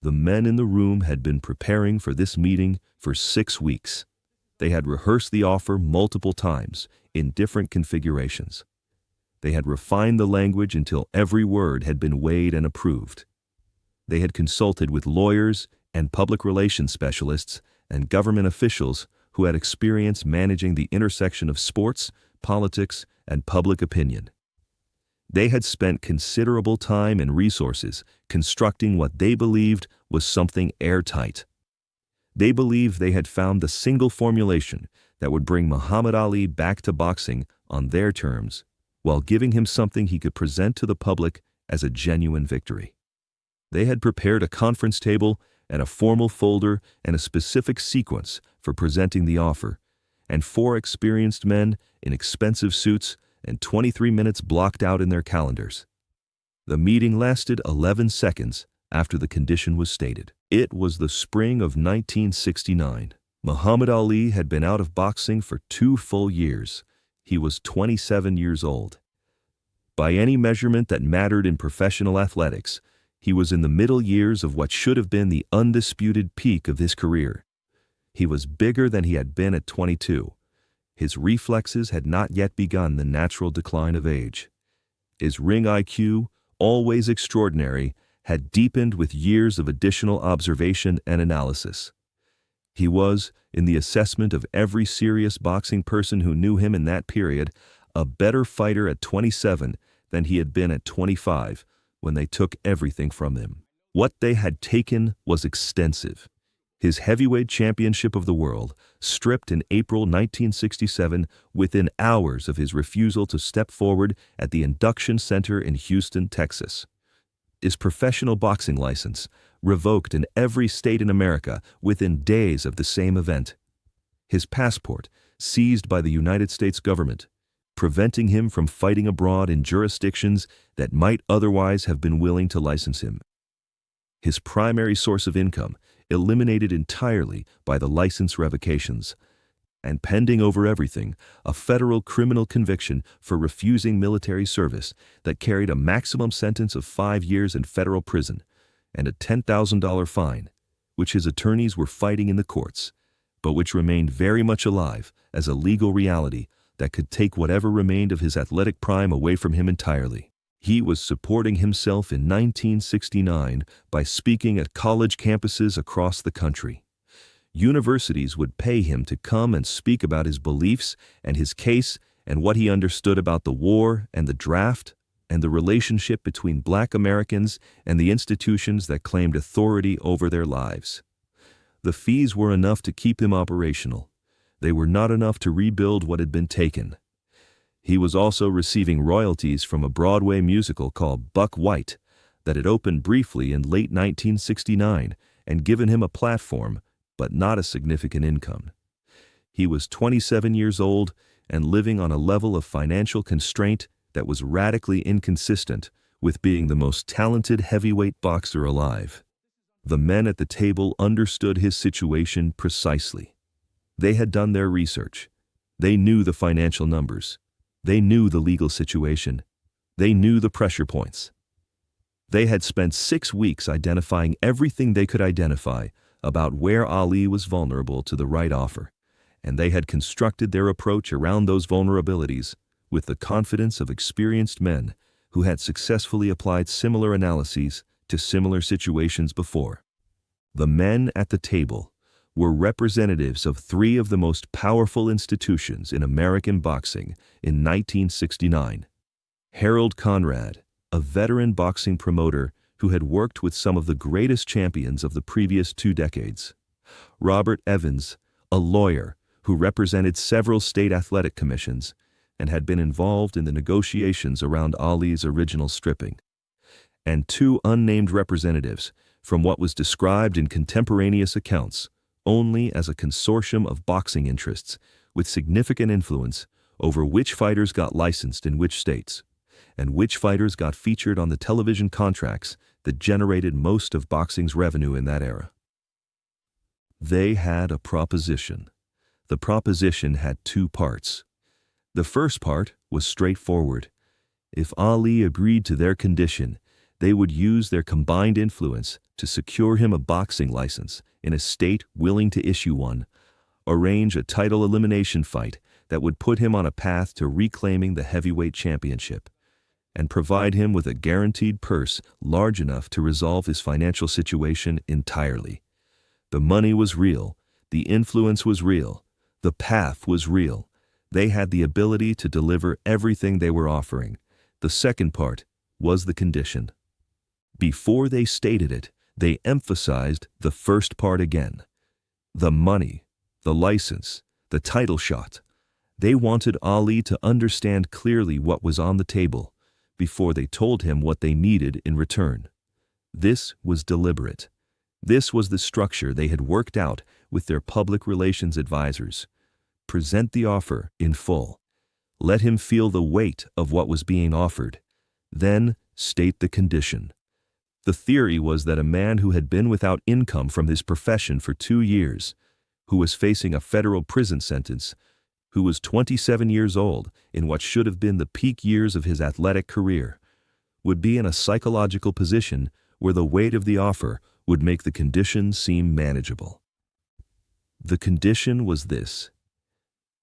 The men in the room had been preparing for this meeting for 6 weeks. They had rehearsed the offer multiple times in different configurations. They had refined the language until every word had been weighed and approved. They had consulted with lawyers and public relations specialists and government officials who had experience managing the intersection of sports, politics, and public opinion. They had spent considerable time and resources constructing what they believed was something airtight. They believed they had found the single formulation that would bring Muhammad Ali back to boxing on their terms, while giving him something he could present to the public as a genuine victory. They had prepared a conference table and a formal folder and a specific sequence for presenting the offer, and 4 experienced men in expensive suits and 23 minutes blocked out in their calendars. The meeting lasted 11 seconds after the condition was stated. It was the spring of 1969. Muhammad Ali had been out of boxing for 2 full years. He was 27 years old. By any measurement that mattered in professional athletics, he was in the middle years of what should have been the undisputed peak of his career. He was bigger than he had been at 22. His reflexes had not yet begun the natural decline of age. His ring IQ, always extraordinary, had deepened with years of additional observation and analysis. He was, in the assessment of every serious boxing person who knew him in that period, a better fighter at 27 than he had been at 25 when they took everything from him. What they had taken was extensive. His heavyweight championship of the world, stripped in April 1967 within hours of his refusal to step forward at the induction center in Houston, Texas. His professional boxing license, revoked in every state in America within days of the same event. His passport, seized by the United States government, preventing him from fighting abroad in jurisdictions that might otherwise have been willing to license him. His primary source of income eliminated entirely by the license revocations, and pending over everything, a federal criminal conviction for refusing military service that carried a maximum sentence of 5 years in federal prison and a $10,000 fine, which his attorneys were fighting in the courts, but which remained very much alive as a legal reality that could take whatever remained of his athletic prime away from him entirely. He was supporting himself in 1969 by speaking at college campuses across the country. Universities would pay him to come and speak about his beliefs and his case and what he understood about the war and the draft and the relationship between Black Americans and the institutions that claimed authority over their lives. The fees were enough to keep him operational. They were not enough to rebuild what had been taken. He was also receiving royalties from a Broadway musical called Buck White that had opened briefly in late 1969 and given him a platform, but not a significant income. He was 27 years old and living on a level of financial constraint that was radically inconsistent with being the most talented heavyweight boxer alive. The men at the table understood his situation precisely. They had done their research. They knew the financial numbers. They knew the legal situation. They knew the pressure points. They had spent 6 weeks identifying everything they could identify about where Ali was vulnerable to the right offer, and they had constructed their approach around those vulnerabilities with the confidence of experienced men who had successfully applied similar analyses to similar situations before. The men at the table were representatives of 3 of the most powerful institutions in American boxing in 1969. Harold Conrad, a veteran boxing promoter who had worked with some of the greatest champions of the previous 2 decades. Robert Evans, a lawyer who represented several state athletic commissions and had been involved in the negotiations around Ali's original stripping. And 2 unnamed representatives from what was described in contemporaneous accounts only as a consortium of boxing interests with significant influence over which fighters got licensed in which states, and which fighters got featured on the television contracts that generated most of boxing's revenue in that era. They had a proposition. The proposition had 2 parts. The first part was straightforward. If Ali agreed to their condition, They would use their combined influence to secure him a boxing license in a state willing to issue one, arrange a title elimination fight that would put him on a path to reclaiming the heavyweight championship, and provide him with a guaranteed purse large enough to resolve his financial situation entirely. The money was real, the influence was real, the path was real. They had the ability to deliver everything they were offering. The second part was the condition. Before they stated it, they emphasized the first part again. The money, the license, the title shot. They wanted Ali to understand clearly what was on the table before they told him what they needed in return. This was deliberate. This was the structure they had worked out with their public relations advisors. Present the offer in full. Let him feel the weight of what was being offered. Then state the condition. The theory was that a man who had been without income from his profession for 2 years, who was facing a federal prison sentence, who was 27 years old in what should have been the peak years of his athletic career, would be in a psychological position where the weight of the offer would make the condition seem manageable. The condition was this: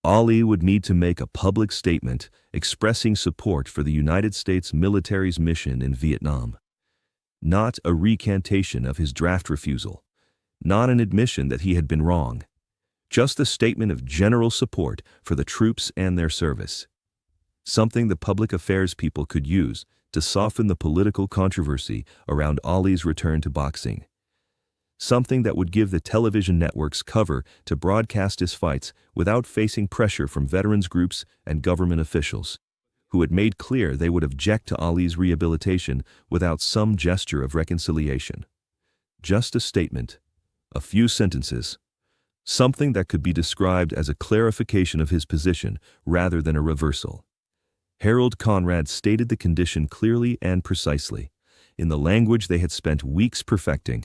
Ali would need to make a public statement expressing support for the United States military's mission in Vietnam. Not a recantation of his draft refusal, not an admission that he had been wrong, just a statement of general support for the troops and their service. Something the public affairs people could use to soften the political controversy around Ali's return to boxing. Something that would give the television networks cover to broadcast his fights without facing pressure from veterans groups and government officials, who had made clear they would object to Ali's rehabilitation without some gesture of reconciliation. Just a statement, a few sentences, something that could be described as a clarification of his position rather than a reversal. Harold Conrad stated the condition clearly and precisely, in the language they had spent weeks perfecting.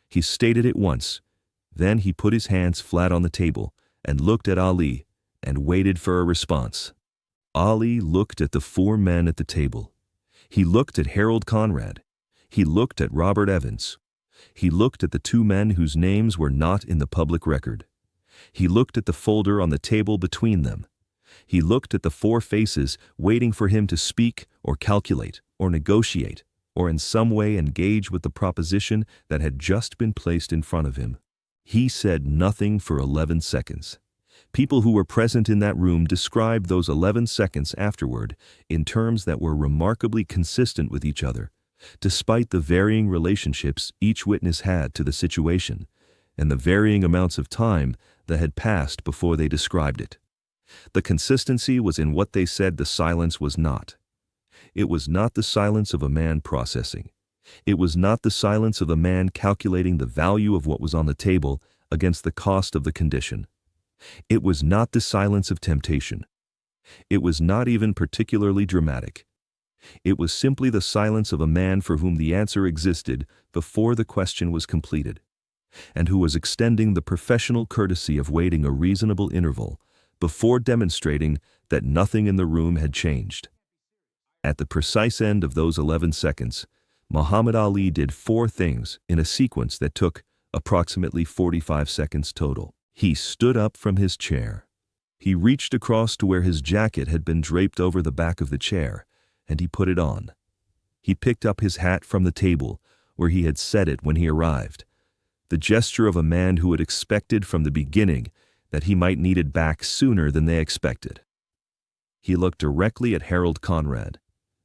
He stated it once, then he put his hands flat on the table and looked at Ali and waited for a response. Ali looked at the 4 men at the table. He looked at Harold Conrad. He looked at Robert Evans. He looked at the 2 men whose names were not in the public record. He looked at the folder on the table between them. He looked at the 4 faces waiting for him to speak or calculate or negotiate or in some way engage with the proposition that had just been placed in front of him. He said nothing for 11 seconds. People who were present in that room described those 11 seconds afterward in terms that were remarkably consistent with each other, despite the varying relationships each witness had to the situation and the varying amounts of time that had passed before they described it. The consistency was in what they said the silence was not. It was not the silence of a man processing. It was not the silence of a man calculating the value of what was on the table against the cost of the condition. It was not the silence of temptation. It was not even particularly dramatic. It was simply the silence of a man for whom the answer existed before the question was completed, and who was extending the professional courtesy of waiting a reasonable interval before demonstrating that nothing in the room had changed. At the precise end of those 11 seconds, Muhammad Ali did 4 things in a sequence that took approximately 45 seconds total. He stood up from his chair. He reached across to where his jacket had been draped over the back of the chair, and he put it on. He picked up his hat from the table, where he had set it when he arrived, the gesture of a man who had expected from the beginning that he might need it back sooner than they expected. He looked directly at Harold Conrad,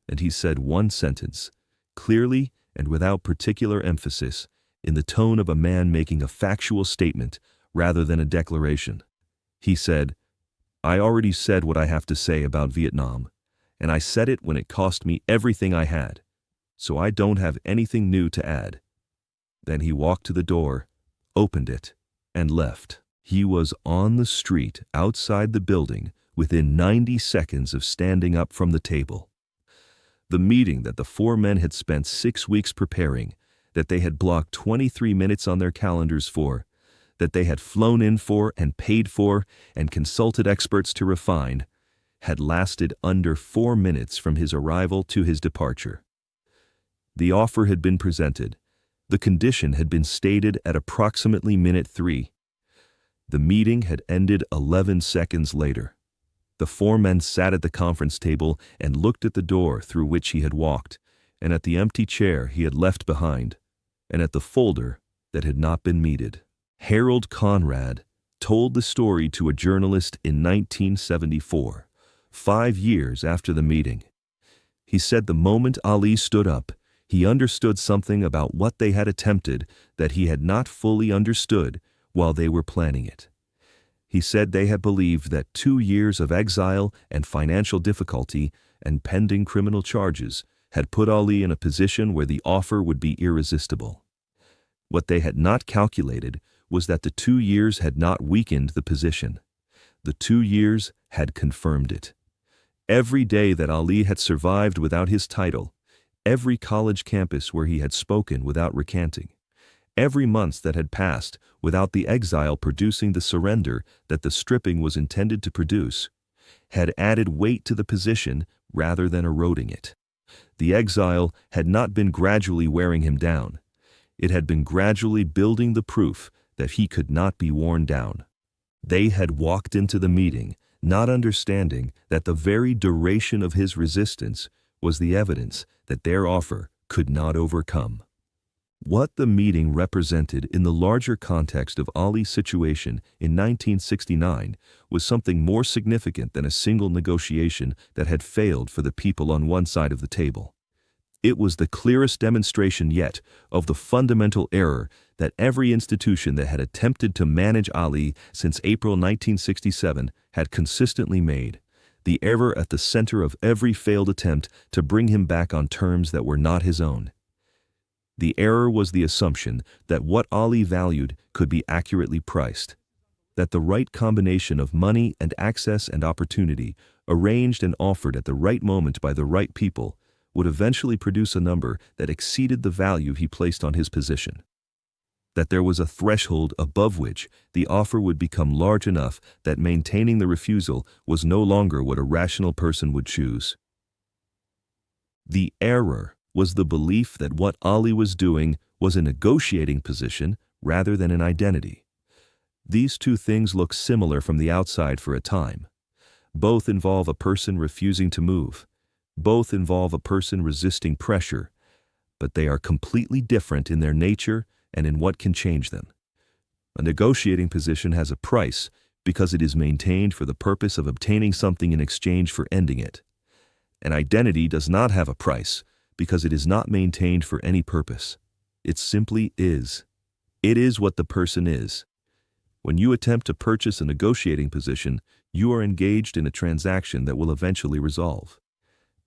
and he said one sentence, clearly and without particular emphasis, in the tone of a man making a factual statement rather than a declaration. He said, "I already said what I have to say about Vietnam, and I said it when it cost me everything I had, so I don't have anything new to add." Then he walked to the door, opened it, and left. He was on the street outside the building within 90 seconds of standing up from the table. The meeting that the 4 men had spent 6 weeks preparing, that they had blocked 23 minutes on their calendars for, that they had flown in for and paid for and consulted experts to refine, had lasted under 4 minutes from his arrival to his departure. The offer had been presented. The condition had been stated at approximately minute 3. The meeting had ended 11 seconds later. The four men sat at the conference table and looked at the door through which he had walked, and at the empty chair he had left behind, and at the folder that had not been meted. Harold Conrad told the story to a journalist in 1974, 5 years after the meeting. He said the moment Ali stood up, he understood something about what they had attempted that he had not fully understood while they were planning it. He said they had believed that 2 years of exile and financial difficulty and pending criminal charges had put Ali in a position where the offer would be irresistible. What they had not calculated was that the 2 years had not weakened the position. The 2 years had confirmed it. Every day that Ali had survived without his title, every college campus where he had spoken without recanting, every month that had passed without the exile producing the surrender that the stripping was intended to produce, had added weight to the position rather than eroding it. The exile had not been gradually wearing him down. It had been gradually building the proof that he could not be worn down. They had walked into the meeting, not understanding that the very duration of his resistance was the evidence that their offer could not overcome. What the meeting represented in the larger context of Ali's situation in 1969 was something more significant than a single negotiation that had failed for the people on one side of the table. It was the clearest demonstration yet of the fundamental error that every institution that had attempted to manage Ali since April 1967 had consistently made, the error at the center of every failed attempt to bring him back on terms that were not his own. The error was the assumption that what Ali valued could be accurately priced, that the right combination of money and access and opportunity, arranged and offered at the right moment by the right people, would eventually produce a number that exceeded the value he placed on his position. That there was a threshold above which the offer would become large enough that maintaining the refusal was no longer what a rational person would choose. The error was the belief that what Ali was doing was a negotiating position rather than an identity. These two things look similar from the outside for a time. Both involve a person refusing to move. Both involve a person resisting pressure, but they are completely different in their nature and in what can change them. A negotiating position has a price because it is maintained for the purpose of obtaining something in exchange for ending it. An identity does not have a price because it is not maintained for any purpose. It simply is. It is what the person is. When you attempt to purchase a negotiating position, you are engaged in a transaction that will eventually resolve.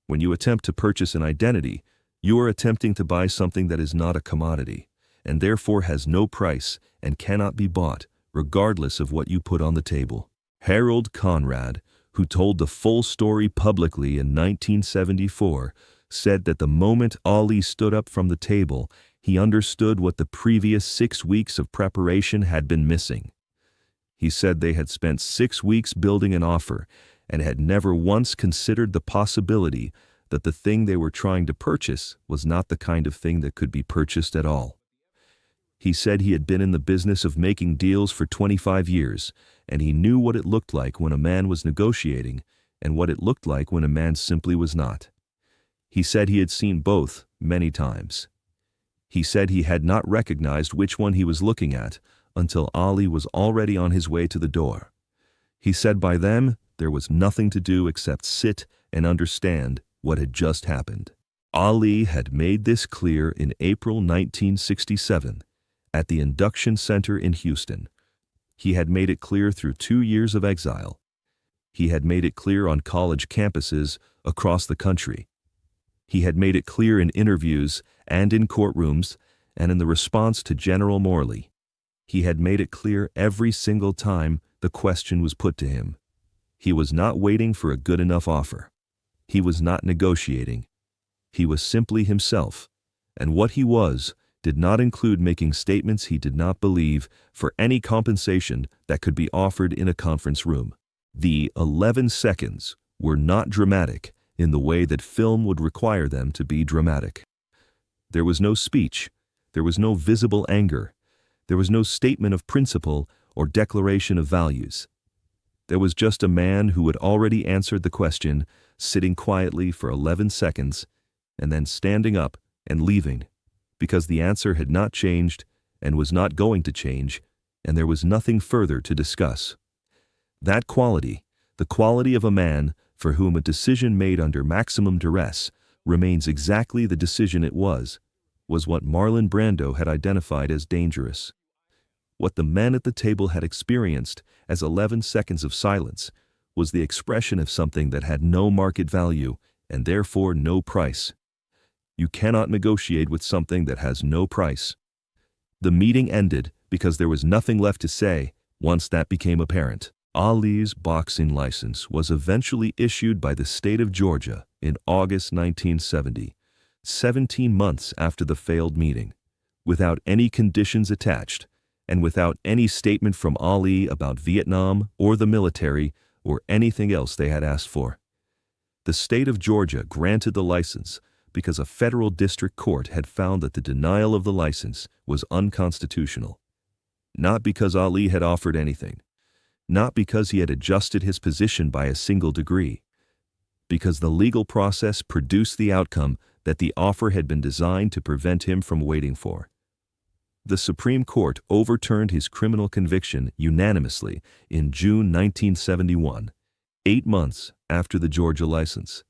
When you attempt to purchase an identity, you are attempting to buy something that is not a commodity, and therefore has no price and cannot be bought, regardless of what you put on the table. Harold Conrad, who told the full story publicly in 1974, said that the moment Ali stood up from the table, he understood what the previous 6 weeks of preparation had been missing. He said they had spent 6 weeks building an offer and had never once considered the possibility that the thing they were trying to purchase was not the kind of thing that could be purchased at all. He said he had been in the business of making deals for 25 years, and he knew what it looked like when a man was negotiating and what it looked like when a man simply was not. He said he had seen both many times. He said he had not recognized which one he was looking at until Ali was already on his way to the door. He said by then there was nothing to do except sit and understand what had just happened. Ali had made this clear in April 1967 at the Induction Center in Houston. He had made it clear through 2 years of exile. He had made it clear on college campuses across the country. He had made it clear in interviews and in courtrooms and in the response to General Morley. He had made it clear every single time the question was put to him. He was not waiting for a good enough offer. He was not negotiating. He was simply himself, and what he was did not include making statements he did not believe for any compensation that could be offered in a conference room. The 11 seconds were not dramatic in the way that film would require them to be dramatic. There was no speech. There was no visible anger. There was no statement of principle or declaration of values. There was just a man who had already answered the question, sitting quietly for 11 seconds, and then standing up and leaving, because the answer had not changed and was not going to change, and there was nothing further to discuss. That quality, the quality of a man for whom a decision made under maximum duress remains exactly the decision it was what Marlon Brando had identified as dangerous. What the men at the table had experienced as 11 seconds of silence was the expression of something that had no market value and therefore no price. You cannot negotiate with something that has no price. The meeting ended because there was nothing left to say once that became apparent. Ali's boxing license was eventually issued by the state of Georgia in August 1970, 17 months after the failed meeting, without any conditions attached and without any statement from Ali about Vietnam or the military or anything else they had asked for. The state of Georgia granted the license because a federal district court had found that the denial of the license was unconstitutional. Not because Ali had offered anything, not because he had adjusted his position by a single degree, because the legal process produced the outcome that the offer had been designed to prevent him from waiting for. The Supreme Court overturned his criminal conviction unanimously in June 1971, 8 months after the Georgia license.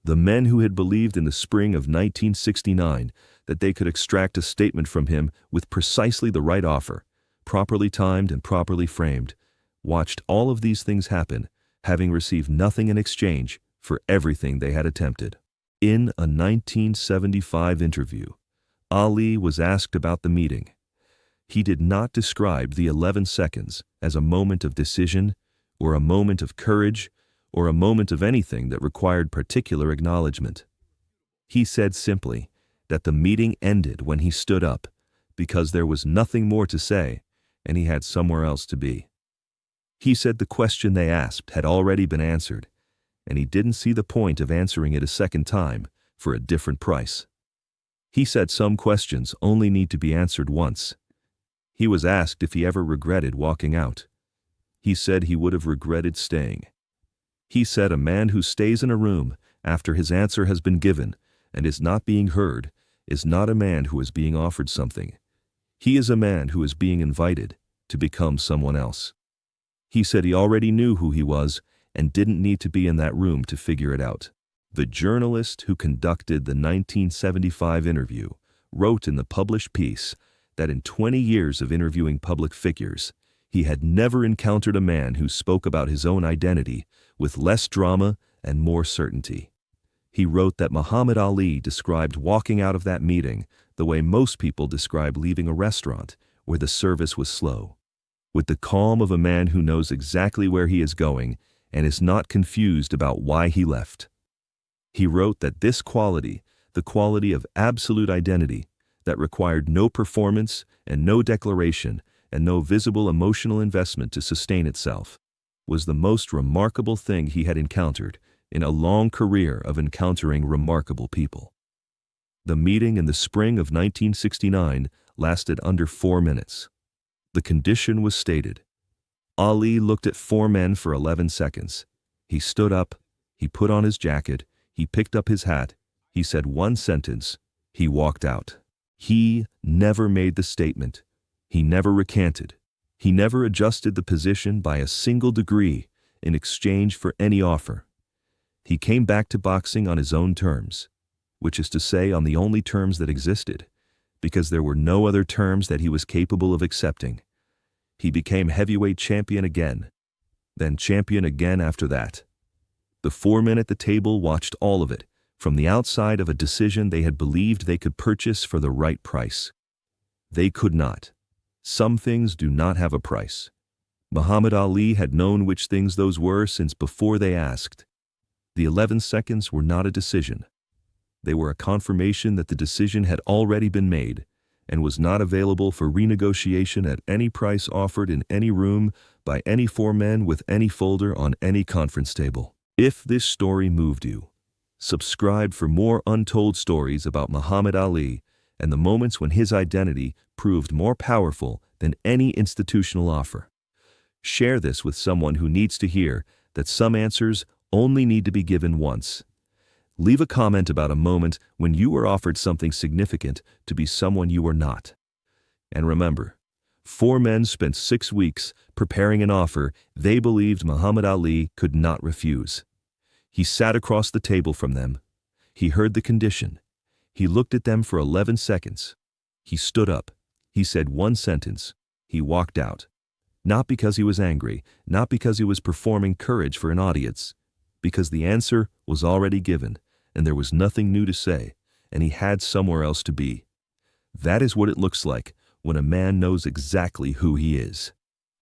The men who had believed in the spring of 1969 that they could extract a statement from him with precisely the right offer, properly timed and properly framed, watched all of these things happen, having received nothing in exchange for everything they had attempted. In a 1975 interview, Ali was asked about the meeting. He did not describe the 11 seconds as a moment of decision or a moment of courage or a moment of anything that required particular acknowledgement. He said simply that the meeting ended when he stood up because there was nothing more to say and he had somewhere else to be. He said the question they asked had already been answered, and he didn't see the point of answering it a second time for a different price. He said some questions only need to be answered once. He was asked if he ever regretted walking out. He said he would have regretted staying. He said a man who stays in a room after his answer has been given and is not being heard is not a man who is being offered something. He is a man who is being invited to become someone else. He said he already knew who he was and didn't need to be in that room to figure it out. The journalist who conducted the 1975 interview wrote in the published piece that in 20 years of interviewing public figures, he had never encountered a man who spoke about his own identity with less drama and more certainty. He wrote that Muhammad Ali described walking out of that meeting the way most people describe leaving a restaurant where the service was slow, with the calm of a man who knows exactly where he is going and is not confused about why he left. He wrote that this quality, the quality of absolute identity, that required no performance and no declaration and no visible emotional investment to sustain itself, was the most remarkable thing he had encountered in a long career of encountering remarkable people. The meeting in the spring of 1969 lasted under 4 minutes. The condition was stated. Ali looked at 4 men for 11 seconds. He stood up, he put on his jacket, he picked up his hat, he said one sentence, he walked out. He never made the statement. He never recanted. He never adjusted the position by a single degree in exchange for any offer. He came back to boxing on his own terms, which is to say on the only terms that existed, because there were no other terms that he was capable of accepting. He became heavyweight champion again, then champion again after that. The 4 men at the table watched all of it, from the outside of a decision they had believed they could purchase for the right price. They could not. Some things do not have a price. Muhammad Ali had known which things those were since before they asked. The 11 seconds were not a decision. They were a confirmation that the decision had already been made and was not available for renegotiation at any price offered in any room by any 4 men with any folder on any conference table. If this story moved you, Subscribe for more untold stories about Muhammad Ali and the moments when his identity proved more powerful than any institutional offer. Share this with someone who needs to hear that some answers only need to be given once. Leave a comment about a moment when you were offered something significant to be someone you were not. And remember, 4 men spent 6 weeks preparing an offer they believed Muhammad Ali could not refuse. He sat across the table from them. He heard the condition. He looked at them for 11 seconds. He stood up. He said one sentence. He walked out. Not because he was angry, not because he was performing courage for an audience, because the answer was already given, and there was nothing new to say, and he had somewhere else to be. That is what it looks like when a man knows exactly who he is.